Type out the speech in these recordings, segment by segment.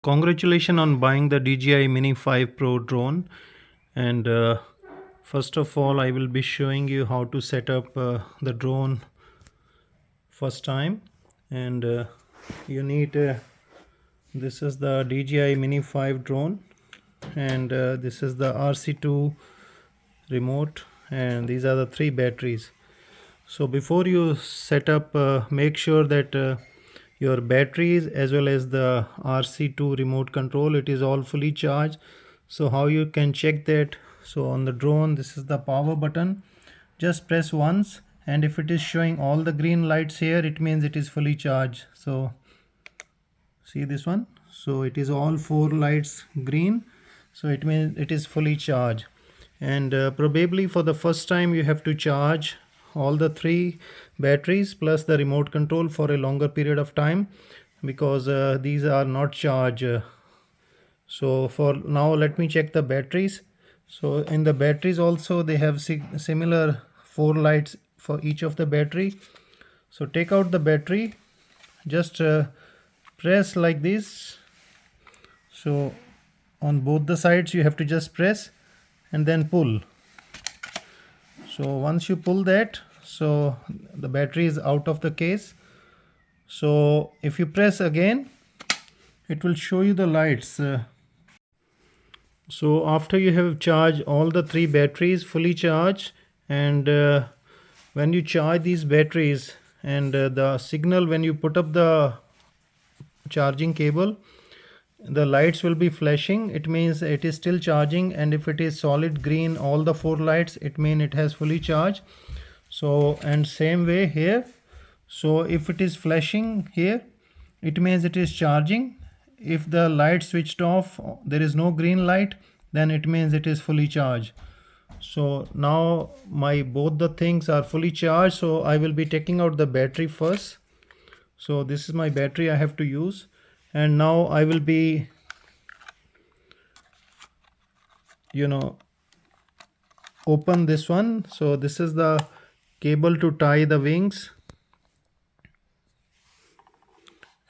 Congratulations on buying the DJI Mini 5 Pro drone. And first of all, I will be showing you how to set up the drone first time. And you need this is the DJI Mini 5 drone, and this is the RC2 remote, and these are the three batteries. So before you set up, make sure that your batteries as well as the RC2 remote control, it is all fully charged. So how you can check that? So on the drone, this is the power button. Just press once, and if it is showing all the green lights here, it means it is fully charged. So see this one, so it is all four lights green, so it means it is fully charged. And probably for the first time you have to charge all the three batteries plus the remote control for a longer period of time, because these are not charged. So for now, let me check the batteries. So in the batteries also, they have similar four lights for each of the battery. So take out the battery, just press like this. So on both the sides you have to just press and then pull. So once you pull that, so the battery is out of the case. So if you press again, it will show you the lights. So after you have charged all the three batteries fully charged, and when you charge these batteries, and the signal when you put up the charging cable, the lights will be flashing, it means it is still charging. And if it is solid green, all the four lights, it means it has fully charged. So and same way here, so if it is flashing here, it means it is charging. If the light switched off, there is no green light, then it means it is fully charged. So now my both the things are fully charged, so I will be taking out the battery first. So this is my battery I have to use, and now I will be open this one. So this is the cable to tie the wings,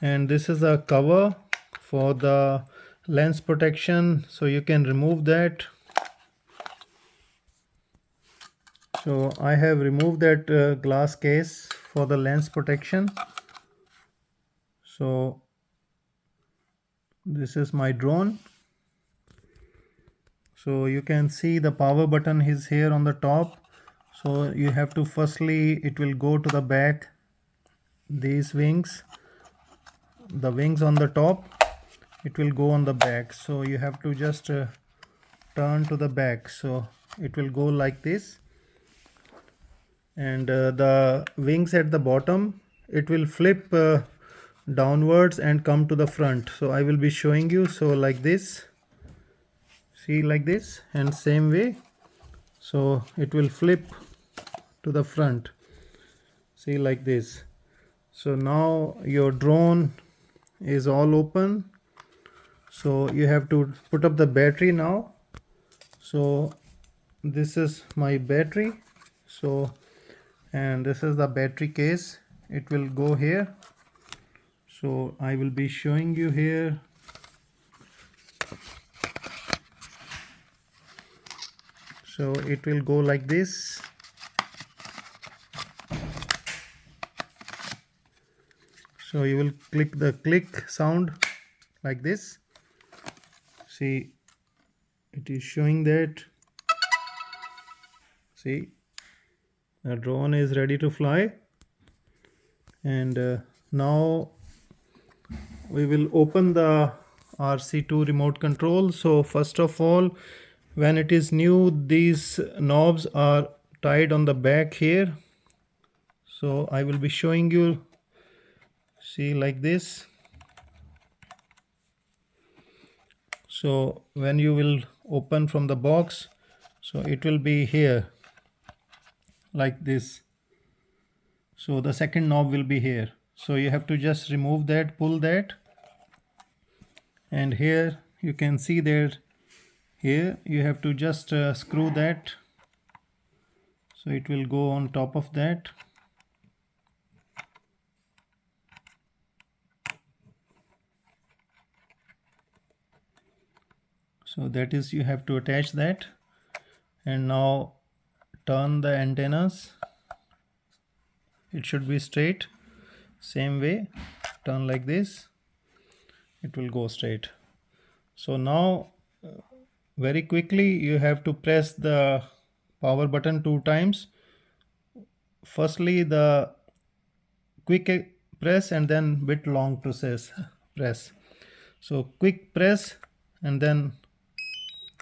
and this is a cover for the lens protection, so you can remove that. So I have removed that glass case for the lens protection. So this is my drone. So you can see the power button is here on the top. So you have to firstly, it will go to the back, these wings, the wings on the top, it will go on the back. So you have to just turn to the back, so it will go like this. And the wings at the bottom, it will flip downwards and come to the front. So I will be showing you. So like this, see, like this, and same way, so it will flip to the front, see, like this. So now your drone is all open. So you have to put up the battery now. So this is my battery. So, and this is the battery case, it will go here. So I will be showing you here. So it will go like this. So you will click the click sound like this. See, it is showing that. See, the drone is ready to fly. And now we will open the RC2 remote control. So first of all, when it is new, these knobs are tied on the back here. So I will be showing you, see, like this. So when you will open from the box, so it will be here like this. So the second knob will be here. So you have to just remove that, pull that, and here you can see there, here you have to just screw that, so it will go on top of that. So that is, you have to attach that, and now turn the antennas. It should be straight. Same way, turn like this, it will go straight. So now very quickly you have to press the power button 2 times. Firstly the quick press and then bit long process press. So quick press and then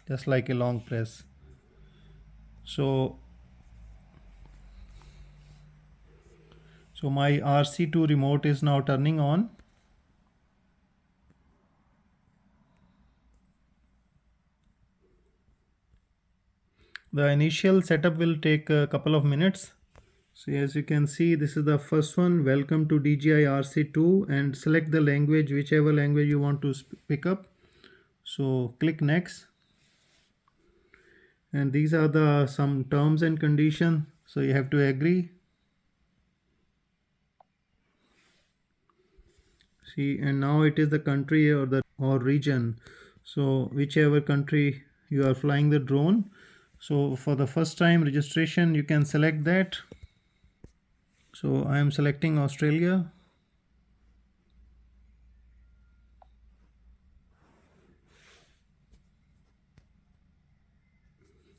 just like a long press. So my RC2 remote is now turning on. The initial setup will take a couple of minutes. So as you can see, this is the first one. Welcome to DJI RC2, and select the language, whichever language you want to pick up. So click next, and these are the some terms and conditions, so you have to agree. See, and now it is the country or the region, so whichever country you are flying the drone. So for the first time registration you can select that. So I am selecting Australia.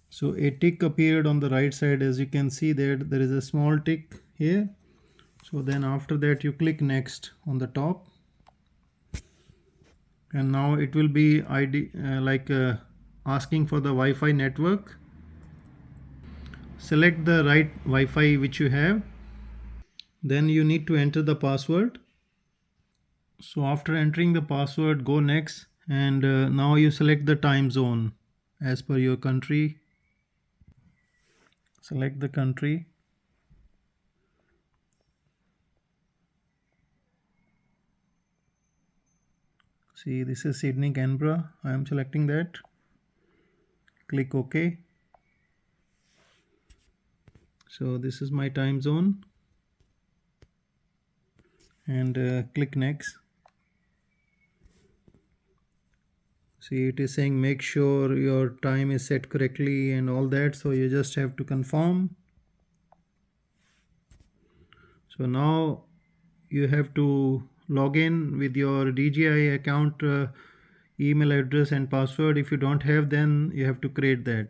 So a tick appeared on the right side, as you can see that there is a small tick here. So then after that you click next on the top, and now it will be asking for the Wi-Fi network. Select the right Wi-Fi which you have, then you need to enter the password. So after entering the password, go next, and now you select the time zone as per your country. Select the country. See, this is Sydney, Canberra. I am selecting that. Click OK. So this is my time zone, and click next. See, it is saying make sure your time is set correctly and all that, so you just have to confirm. So now you have to log in with your DJI account email address and password. If you don't have, then you have to create that.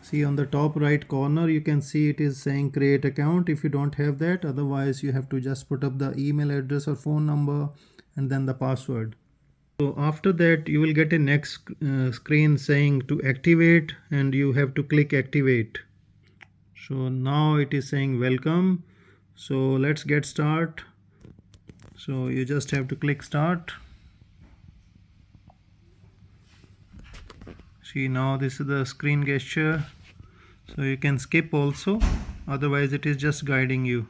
See, on the top right corner you can see it is saying create account if you don't have that. Otherwise you have to just put up the email address or phone number and then the password. So after that you will get a next screen saying to activate, and you have to click activate. So now it is saying welcome. So let's get start. So you just have to click start. See, now this is the screen gesture, so you can skip also, otherwise it is just guiding you.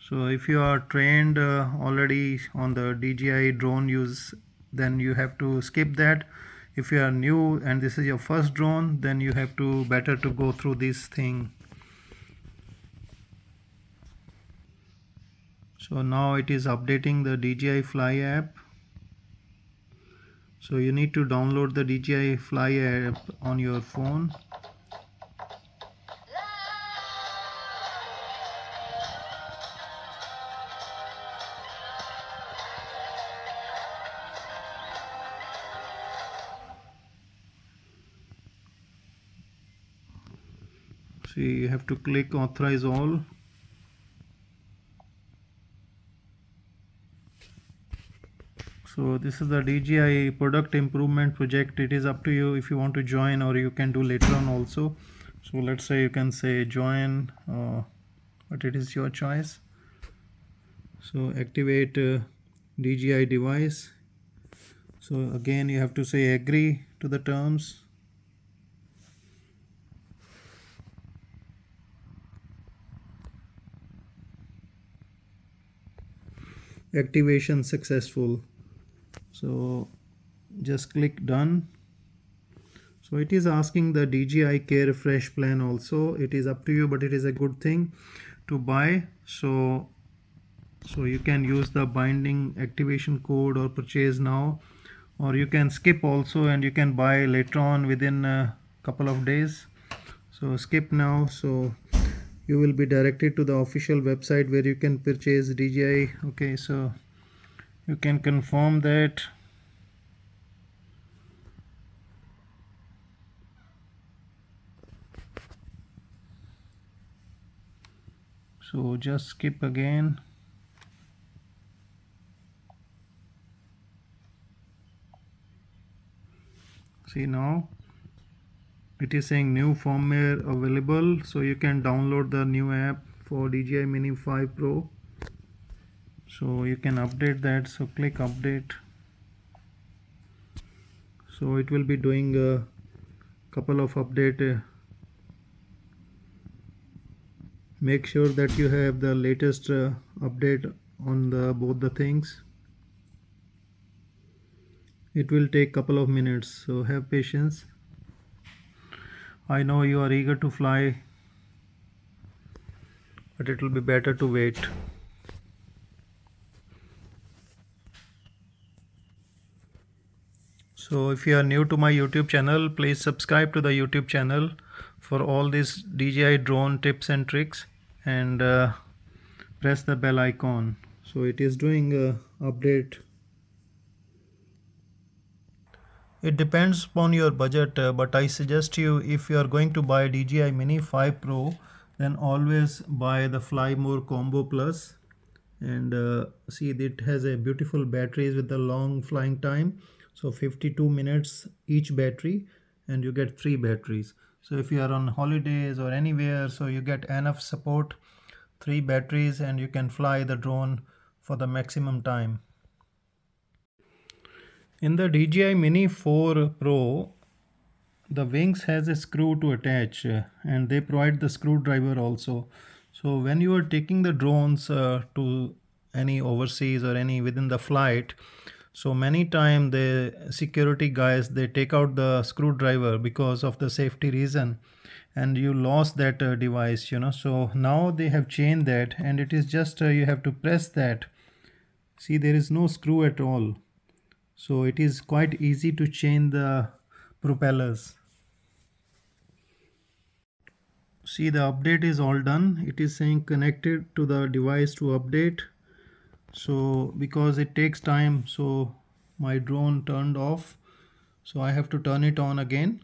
So if you are trained already on the DJI drone use, then you have to skip that. If you are new and this is your first drone, then you have to better to go through this thing. So now it is updating the DJI Fly app. So you need to download the DJI Fly app on your phone. So you have to click authorize all. So this is the DJI product improvement project. It is up to you if you want to join, or you can do later on also. So let's say you can say join, but it is your choice. So activate DJI device. So again you have to say agree to the terms. Activation successful. So just click done. So it is asking the DJI Care Refresh plan also. It is up to you, but it is a good thing to buy. So you can use the binding activation code or purchase now or you can skip also, and you can buy later on within a couple of days. So skip now, so you will be directed to the official website where you can purchase DJI. Okay, so you can confirm that. So just skip again. See, now it is saying new firmware available, so you can download the new app for DJI Mini 5 Pro. So you can update that, so click update. So it will be doing a couple of update. Make sure that you have the latest update on the both the things. It will take couple of minutes, so have patience. I know you are eager to fly, but it will be better to wait. So if you are new to my YouTube channel, please subscribe to the YouTube channel for all these DJI drone tips and tricks, and press the bell icon. So it is doing a update. It depends upon your budget, but I suggest you, if you are going to buy DJI Mini 5 Pro, then always buy the Fly More Combo Plus. And see, it has a beautiful batteries with the long flying time. So 52 minutes each battery, and you get 3 batteries. So if you are on holidays or anywhere, so you get enough support, 3 batteries, and you can fly the drone for the maximum time. In the DJI Mini 4 Pro, the wings has a screw to attach, and they provide the screwdriver also. So when you are taking the drones to any overseas or any within the flight, so many time the security guys, they take out the screwdriver because of the safety reason, and you lost that device, so now they have changed that, and it is just you have to press that. See, there is no screw at all, so it is quite easy to change the propellers. See, the update is all done. It is saying connected to the device to update. So because it takes time, so my drone turned off, so I have to turn it on again.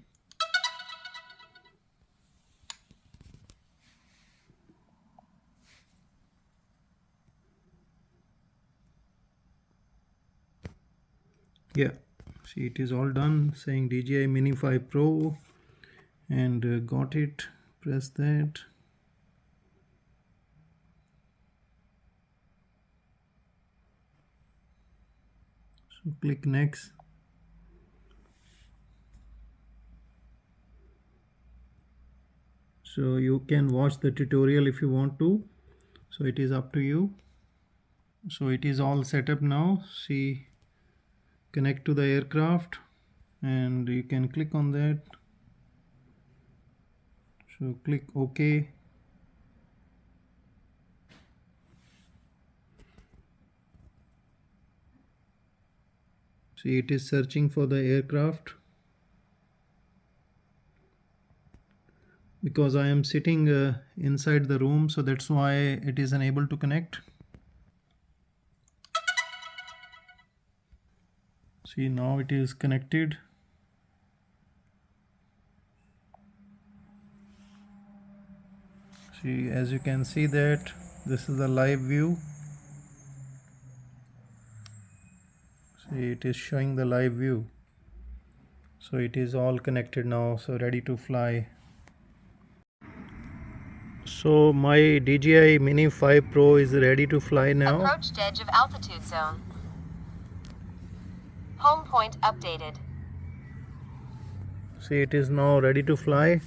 Yeah, see, it is all done, saying DJI Mini 5 Pro, and got it. Press that. So click next. So you can watch the tutorial if you want to, so it is up to you. So it is all set up now. See, connect to the aircraft, and you can click on that. So click OK. See, it is searching for the aircraft. Because I am sitting inside the room, so that's why it is unable to connect. See, now it is connected. See, as you can see that this is the live view. See, it is showing the live view. So it is all connected now, so ready to fly. So my DJI Mini 5 Pro is ready to fly now. Approached edge of altitude zone. Home point updated. See, it is now ready to fly.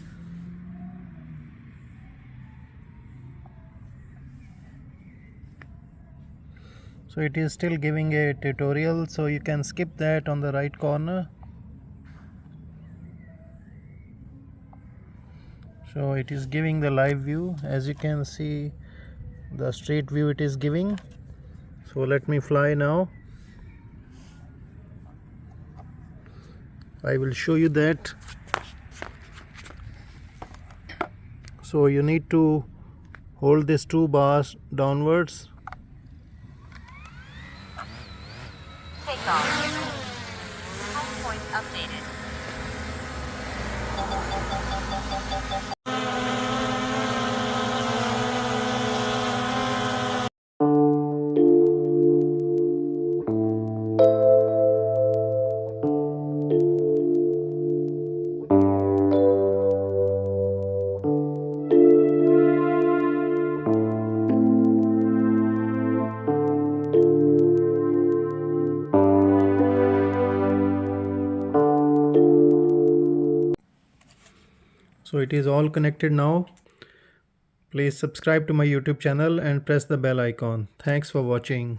So it is still giving a tutorial, so you can skip that on the right corner. So it is giving the live view. As you can see, the street view it is giving. So let me fly now. I will show you that. So you need to hold these two bars downwards. Take off. Home point updated. So it is all connected now. Please subscribe to my YouTube channel and press the bell icon. Thanks for watching.